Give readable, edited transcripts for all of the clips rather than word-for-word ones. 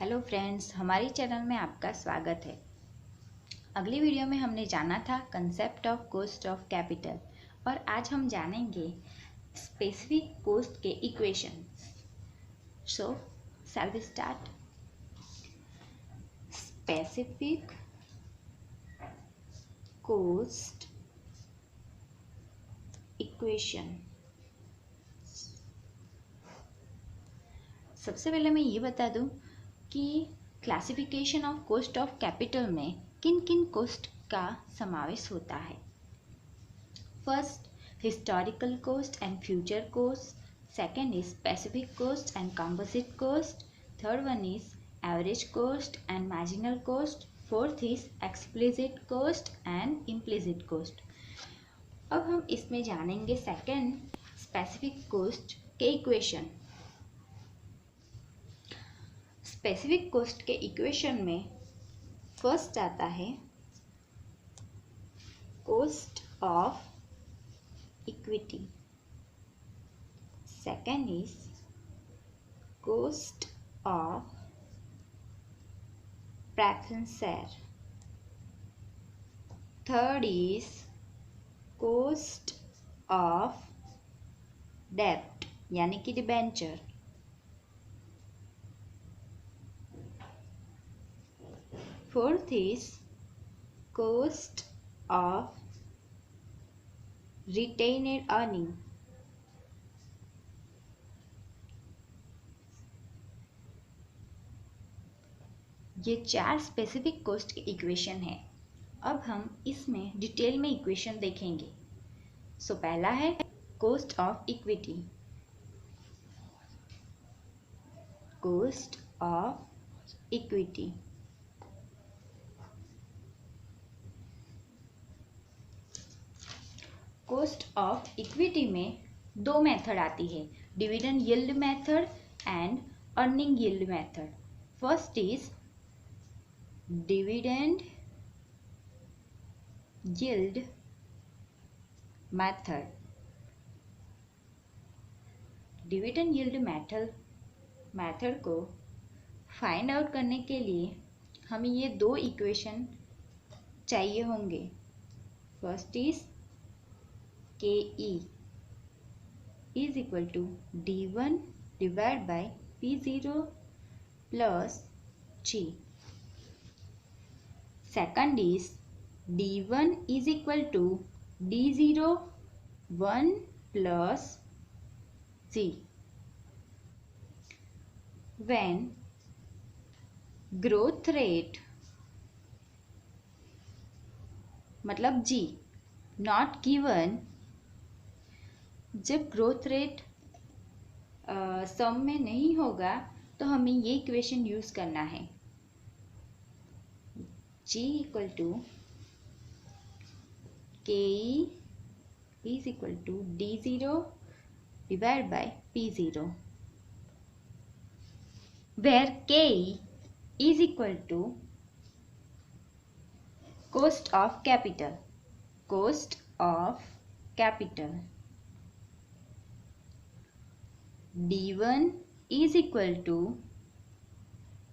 Hello friends, हमारी channel में आपका स्वागत है। अगली वीडियो में हमने जाना था concept of cost of capital और आज हम जानेंगे स्पेसिफिक कॉस्ट के equation. So shall we start. Specific cost equation. सबसे पहले मैं ये बता दूं कि classification of cost of capital में किन किन कॉस्ट का समावेश होता है। First, historical cost and future cost. Second is specific cost and composite cost. Third one is average cost and marginal cost. Fourth is explicit cost and implicit cost. अब हम इसमें जानेंगे सेकेंड, स्पेसिफिक कॉस्ट के equation. Specific cost के equation में first आता है cost of equity, second is cost of preference share, third is cost of डेब्ट यानी कि debenture, fourth is cost of retained earning, ये चार स्पेसिफिक कॉस्ट के इक्वेशन है। अब हम इसमें डिटेल में इक्वेशन देखेंगे। सो पहला है cost of equity. Cost of equity cost of equity में दो मेथड आती है, dividend yield method and earning yield method. First is dividend yield method. Dividend yield method को फाइंड आउट करने के लिए हमें ये दो इक्वेशन चाहिए होंगे। First is KE is equal to D1 divided by P0 plus G. Second is D1 is equal to D0 1 plus G. When growth rate मतलब G not given, जब ग्रोथ रेट सम में नहीं होगा तो हमें ये इक्वेशन यूज करना है। G equal to KE is equal to D0 divide by P0, where KE is equal to cost of capital. Cost of capital D1 is equal to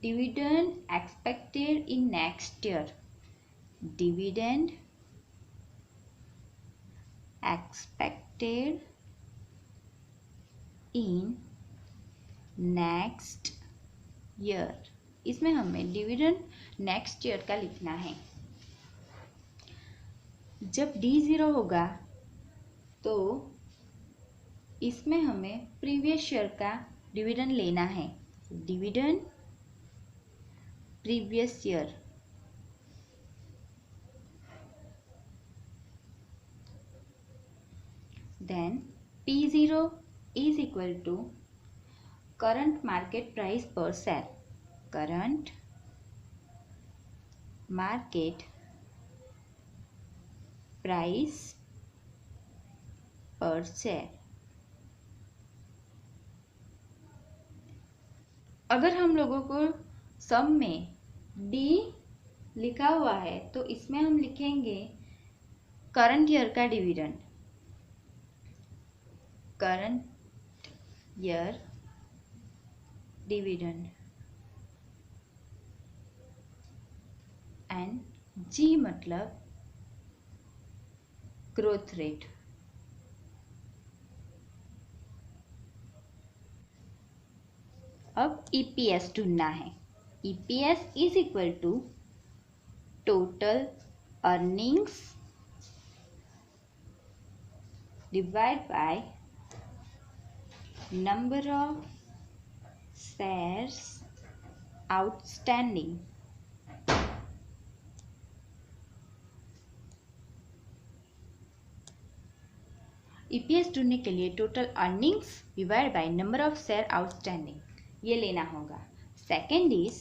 dividend expected in next year. Dividend expected in next year. इसमें हमें dividend next year का लिखना है। जब D0 होगा तो इसमें हमें प्रीवियस ईयर का डिविडेंड लेना है। Dividend previous year, then P0 is equal to current market price per share. Current market price per share. अगर हम लोगों को सम में D लिखा हुआ है तो इसमें हम लिखेंगे करंट ईयर का dividend. Current year dividend and G मतलब ग्रोथ रेट। अब ईपीएस ढूंढना है। EPS is equal to total earnings divide by number of shares outstanding. EPS ढूंढने के लिए total earnings divide by number of share outstanding ये लेना होगा। Second is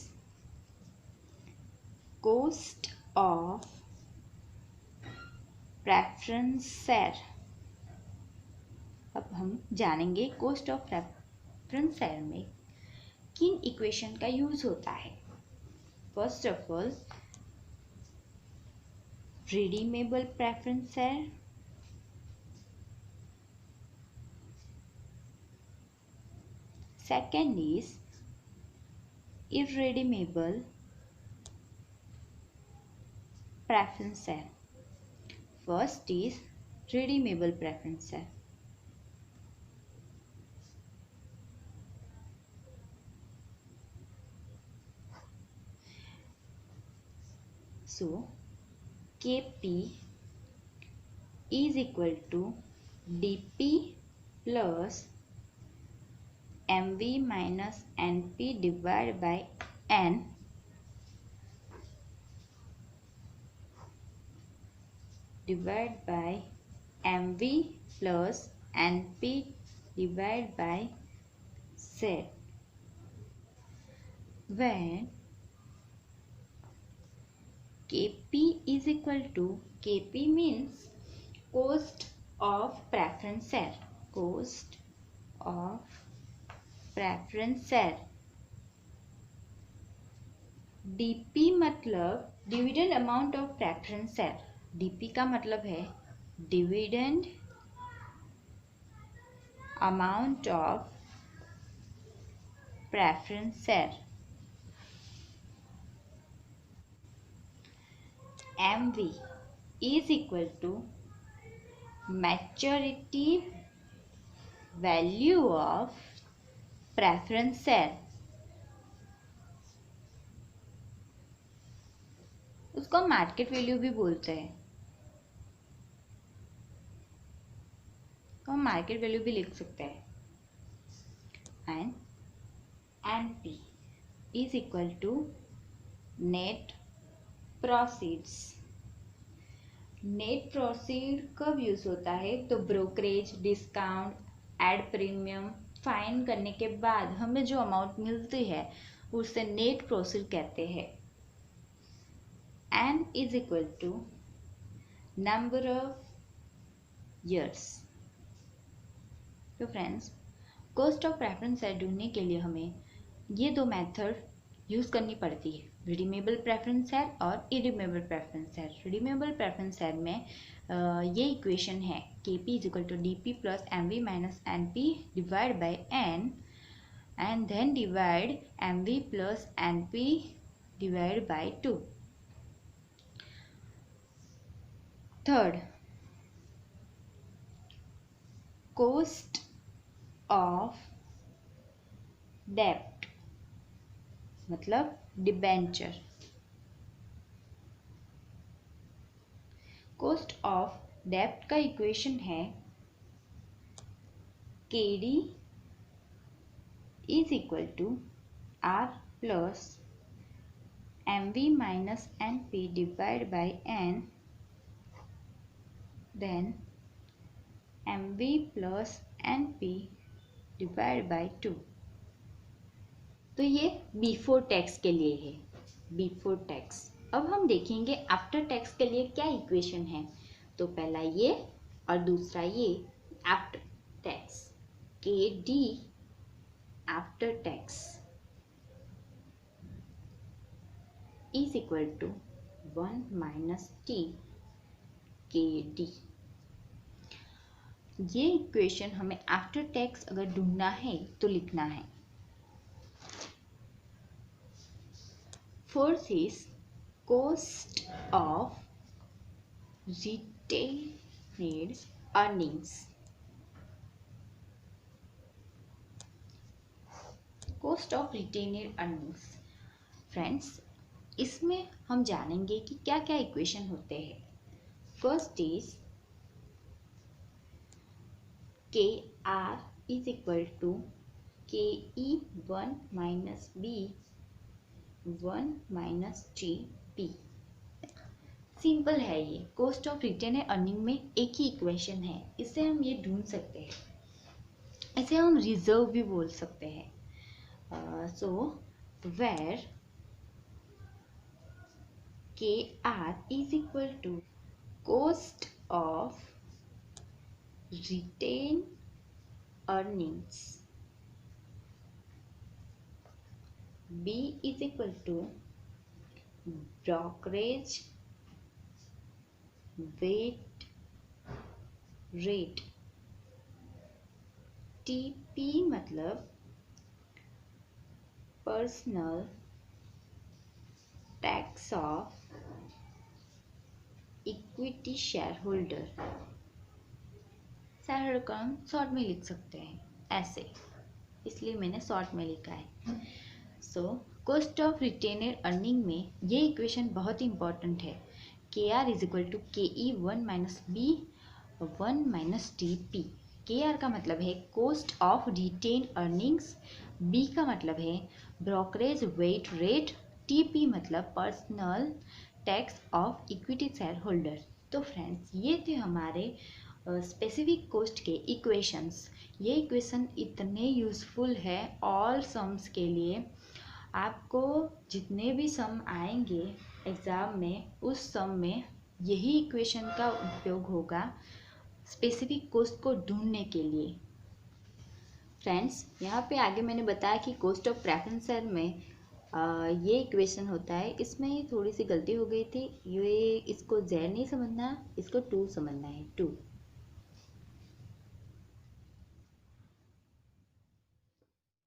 cost of preference share. अब हम जानेंगे कॉस्ट ऑफ प्रेफरेंस शेयर में किन इक्वेशन का यूज होता है। First of all redeemable preference share, second is irredeemable preference share. First is redeemable preference share. So KP is equal to DP plus MV minus NP divided by N divided by MV plus NP divided by Z. When KP is equal to, KP means cost of preference share, cost of preference share. DP मतलब dividend amount of preference share. DP का मतलब है dividend amount of preference share. MV is equal to maturity value of preference share. उसको market value भी बोलते हैं, तो हम मार्केट वैल्यू भी लिख सकते हैं। And NP is equal to net proceeds. Net proceed कब यूज होता है? तो brokerage, discount, add premium find करने के बाद हमें जो अमाउंट मिलती है उसे नेट प्रोसीड कहते हैं। N is equal to number of years. तो friends, cost of preference share ढूंढने के लिए हमें ये दो मेथड यूज करनी पड़ती है, रिडीमेबल प्रेफरेंस शेयर और irredeemable preference share. Redeemable preference share में ये इक्वेशन है KP is equal to DP plus MV minus NP divide by N and then divide MV plus NP divide by 2। Third, cost of डेब्ट मतलब debenture. Cost of डेब्ट का equation है KD is equal to R plus MV minus NP divide by N then MV plus NP divide by 2। तो ये before tax के लिए है, बिफोर टैक्स। अब हम देखेंगे आफ्टर टैक्स के लिए क्या इक्वेशन है। तो पहला ये और दूसरा ये after tax. KD after tax is equal to 1 minus T KD। ये इक्वेशन हमें आफ्टर टैक्स अगर ढूंढना है तो लिखना है। Fourth is cost of retained earnings. Cost of retained earnings. Friends, इसमें हम जानेंगे कि क्या क्या इक्वेशन होते हैं. First is KR is equal to KE1 minus B1 minus GP. Simple है ये. कॉस्ट ऑफ रिटेन अर्निंग में एक ही इक्वेशन है, इससे हम ये ढूंढ सकते हैं. इसे हम रिजर्व भी बोल सकते हैं. So where KR is equal to cost of retained earnings, B is equal to brokerage weight rate, TP मतलब personal tax of equity share holder. Share holder का हम शॉर्ट में लिख सकते हैं ऐसे, इसलिए मैंने शॉर्ट में लिखा है. So cost of retained earning में ये इक्वेशन बहुत इंपॉर्टेंट है. KR is equal to KE1 minus B1 minus TP. KR का मतलब है cost of retain earnings, B का मतलब है ब्रोकरेज वेट रेट, TP मतलब personal tax of equity share holder. तो फ्रेंड्स, ये थे हमारे स्पेसिफिक कॉस्ट के इक्वेशंस. ये इक्वेशन इतने यूज़फुल है ऑल सम्स के लिए. आपको जितने भी सम आएंगे एग्ज़ाम में, उस सम में यही इक्वेशन का उपयोग होगा स्पेसिफिक कॉस्ट को ढूंढने के लिए. फ्रेंड्स, यहाँ पे आगे मैंने बताया कि कॉस्ट ऑफ प्रेफरेंस शेयर में ये इक्वेशन होता है. इसमें थोड़ी सी गलती हो गई थी. ये इसको Z नहीं समझना, इसको 2 समझना है. 2